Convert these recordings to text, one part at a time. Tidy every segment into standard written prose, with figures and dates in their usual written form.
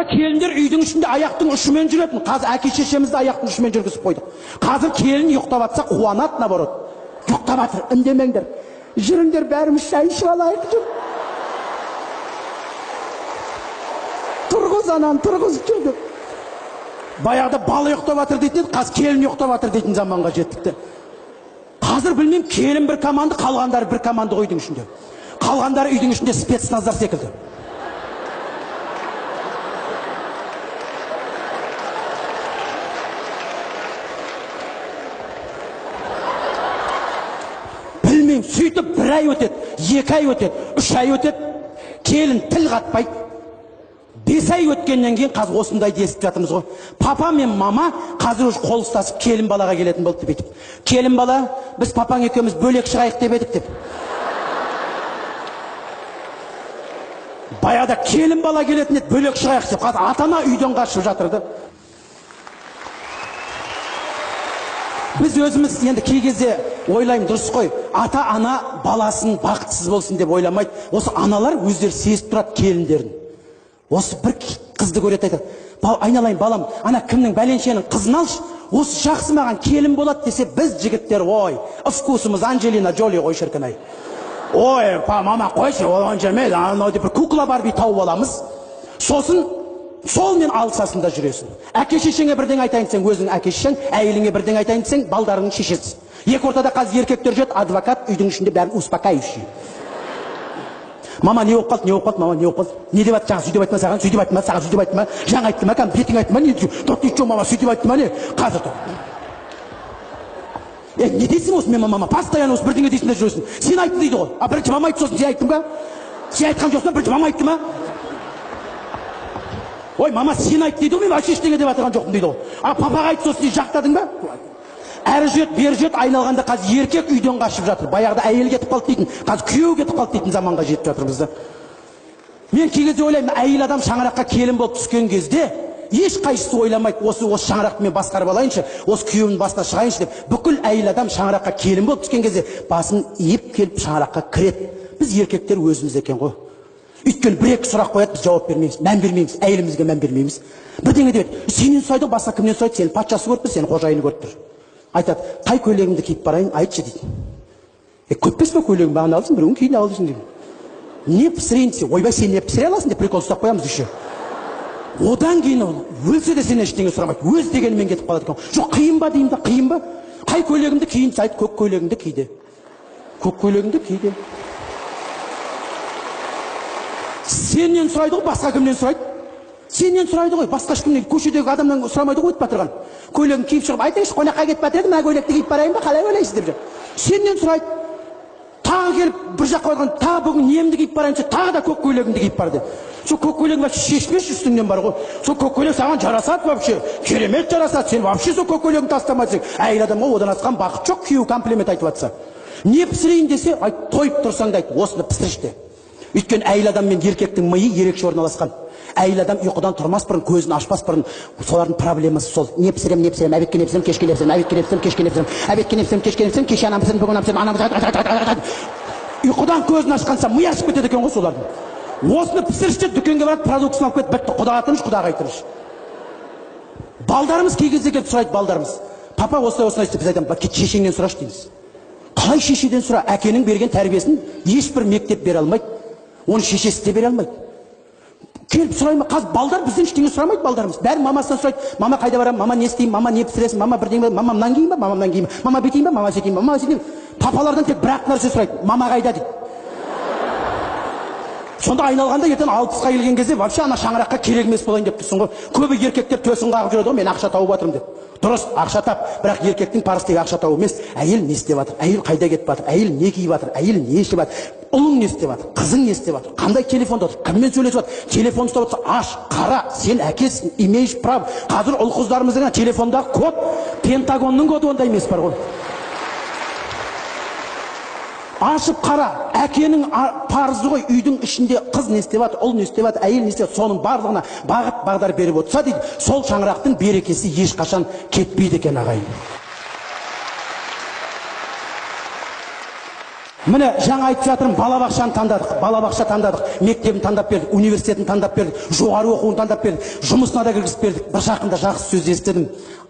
Келіндер үйдің ішінде аяқтың ұшымен жүретін. Қазір әке шешемізді аяқтың ұшымен жүргізіп қойдық. Қазір келін ұйықтап жатса қуанады, наоборот. Ұйықтап жатыр, үндемеңдер. Жүріңдер, бәріміз шай ішіп алайық. Тұрғыз анан, тұрғыз жүрдік. Баяғыда бала ұйықтап жатыр дейтін, қазір келін ұйықтап жатыр дейтін заманға жеттік. Қазір білмеймін, келін бір команда, қалғандары бір команда үйдің ішінде. Қалғандары үйдің ішінде спецназдар секілді. Білмеймін, сөйтіп бір ай өтеді, 2 ай өтеді, 3 ай өтеді, келін тіл қатпайды. 5 ай өткеннен кейін қазір осындайды естіп жатырмыз ғой. Папа мен мама қазір уже қол ұстасып келін балаға келетін болды деп айтып. Келін бала, біз папаң екеуміз бөлек шығайық деп едік деп. Баяғыда келін бала келетін еді, бөлек шығайық деп. Қазір ата-ана үйден қашып жатырды. Біз өзіміз енді кей кезде ойлаймын, дұрыс қой. Ата-ана баласын бақытсыз болсын деп ойламайды. Осы аналар өздері сезіп тұрады келіндерін. Осы бір қызды көреді, айтады, айналайын балам, ана кімнің бәленшенің қызын алшы, осы жақсы маған келін болады десе, біз жігіттер, ой, вкусымыз Анджелина Джоли ғой шіркін ай. Ой, мама қойшы, оған жемел, анау деп бір кукла Барби тауып аламыз. Сосын солмен алысасында жүресің. Әке шешеңе бірден айтайын десең, өзің әке шешең, әйеліңе бірден айтайын десең, балдарының шешесі. Екі ортада қазір еркектер жүреді, адвокат үйдің ішінде бәрін успокаивающий. Мама не болып қалды, мама не болып қалды? Не деп айтты, жаңа сөйтіп айтма саған, сөйтіп айтма, саған сөйтіп айтма, жаңа айтты ма, кәм бетің айтты ма, не дейді, мама сөйтіп айтты ма, не? Қазір тұр. Не дейсің осы мен мама, постоянно осы бірдеңе дейсің де жүресің. Сен айтты дейді ғой. Бірінші мама айтты, сосын сен айттың ба? Сен айтқан жоқсың, бірінші мама айтты ма? Ой, мама сен айтты дейді ғой, мен вообще ештеңе деп жатырған жоқпын дейді ғой. Папаға айтты, сосын жақтадың ба? Әрі жүрет, бері жүрет, айналғанда қазір еркек үйден қашып жатыр. Баяғыда әйел кетіп қалды дейтін, қазір күйеу кетіп қалды дейтін заманға жетіп жатырмыз да. Мен кей кезде ойлаймын, әйел адам шаңыраққа келін болып түскен кезде ешқайсысы ойламайды, осы шаңырақты мен басқарып алайыншы, осы күйеуімнің басына шығайыншы деп. Бүкіл әйел адам шаңыраққа келін болып түскен кезде басын иіп келіп шаңыраққа кіреді. Біз еркектер өзіміз екен ғой. Өйткені бір-екі сұрақ қояды, біз жауап бермейміз, мән бермейміз, әйелімізге мән бермейміз. Бірдеңе деп, сенен сұрайды, басқа кімнен сұрайды, сенің патшасы көріп тұр, сенің қожайыны көріп тұр. Айтады, қай көйлегімді киіп барайын, айтшы дейді. Көппес пе көйлегім, маған алсын, біреуін кейін алсын дейді. Не пісірейін десе, ойбай сен не пісіре аласың деп прикол ұстап қоямыз еще. Одан кейін ол өлсе де сенен ештеңе сұрамайды, өз дегенімен кетіп қалады екен. Жоқ, қиын ба деймін да, қиын ба? Қай көйлегімді киін десе, айт, көк көйлегіңді киде. Көк көйлегіңді киде. Сенен сұрайды ғой, басқа кімнен сұрайды? Сенен сұрайды ғой, басқа ешкімнен, көшедегі адамнан сұрамайды ғой, өтіп батырған. Көйлегін киіп шығып, айтыңызшы, қонаққа кетіп батыр едім, мына көйлекті киіп барайын ба, қалай ойлайсыз деп жүр. Сенен сұрайды. Тағы келіп бір жаққа барған, тағы бүгін немді киіп барайын десе, тағы да көк көйлегімді киіп бар деп. Сол көк көйлегің вообще шешпеш үстіңнен бар ғой. Сол көк көйлек саған жарасады вообще. Керемет жарасады. Сен вообще сол көк көйлегіңді тастамайсың. Әйел адамға одан асқан бақыт жоқ, күйеу комплимент айтып жатса. Не пісірейін десе, айт, тойып тұрсаң да айт, осыны пісірші. Өйткені әйел адам мен еркектің миы ерекше орналасқан. Әйел адам ұйқыдан тұрмас бұрын, көзін ашпас бұрын, солардың проблемасы сол. Не пісірем, әбетке не пісірем, кешке не пісірем, әбетке не пісірем, кешке не пісірем, әбетке не пісірем, кешке не пісірем, кеше анам пісірем, бүгін анам пісірем, анам ұйқыдан көзін ашқанса ми ашып кетеді екен ғой солардың. Осыны пісірші, дүкенге барады, продуктысын алып кетіп, бітті, құдаға тыныш, құдаға айтырыш. Балдарымыз кей кезде келіп сұрайды, балдарымыз. Папа осылай істеп, біз айтамыз, кет шешеңнен сұрашы дейміз. Қалай шешеден сұра? Әкенің берген тәрбиесін ешбір мектеп бере алмайды. Оны шешесі де бере алмайды. Келіп сұрайма, қазір балдар бізден ештеңе сұрамайды балдарымыз. Бәрі мамасынан сұрайды. Мама қайда барамын? Мама не істеймін? Мама не пісіресің? Мама бірдеңе, мама мынан кейін ба? Мама мынан кейін ба? Мама бүйтейін ба? Мама сөйтейін ба? Мама сөйтейін ба? Папалардан тек бір-ақ нәрсе сұрайды. Мама қайда дейді. Сонда айналғанда ертең 60-қа келген кезде вообще ана шаңыраққа керек емес болайын деп тұрсың ғой. Көбі еркектер төсін қағып жүреді ғой, мен ақша тауып жатырмын деп. Дұрыс, ақша тап, бірақ еркектің парызы ақша тауып емес. Әйел не істеп жатыр? Әйел қайда кетіп жатыр? Әйел не киіп жатыр? Әйел не ішіп жатыр? Ұлың не істеп жатыр? Қызың не істеп жатыр? Қандай телефонда отыр? Кіммен сөйлесіп жатыр? Телефон ұстап отырса, аш, қара, сен әкесің, имеешь право. Қазір ұл қыздарымыздың телефондағы код, Пентагонның коды ондай емес бар ғой. Ашып қара, әкенің парызы ғой, үйдің ішінде қыз не істеп жатыр, ұл не істеп жатыр, әйел не істеп жатыр, соның барлығына бағыт бағдар беріп отырса дейді, сол шаңырақтың берекесі ешқашан кетпейді екен ағайын. Міне жаңа айтып жатырмын, балабақшаны таңдадық, балабақша таңдадық, мектебін таңдап бердік, университетін таңдап бердік, жоғары оқуын таңдап бердік, жұмысына да кіргізіп бердік. Бір жақында жақсы сөз естідім.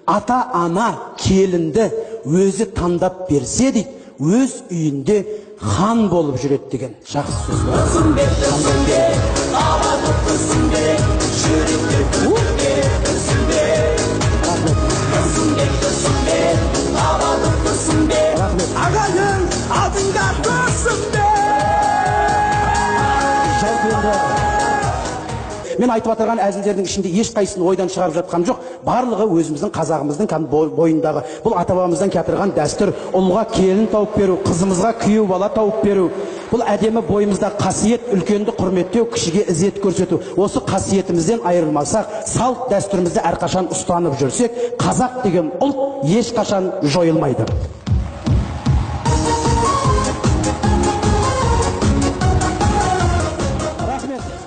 Ата-ана келінді өзі таңдап берсе дейді, өз үйінде хан болып жүреді деген жақсы сөз бар. Ағайын алдыңда тұрсын бе. Мен айтып отырған әзілдердің ішінде ешқайсысын ойдан шығарып жатқам жоқ. Барлығы өзіміздің қазағымыздың бойындағы бұл ата-бабамыздан кетірген дәстүр. Ұлға келін тауып беру, қызымызға күйеу бала тауып беру. Бұл әдемі бойымызда қасиет, үлкенді құрметтеу, кішіге ізет көрсету. Осы қасиетімізден айырылмасақ, салт дәстүрімізді әрқашан ұстанып жүрсек, қазақ деген ұлт ешқашан жойылмайды.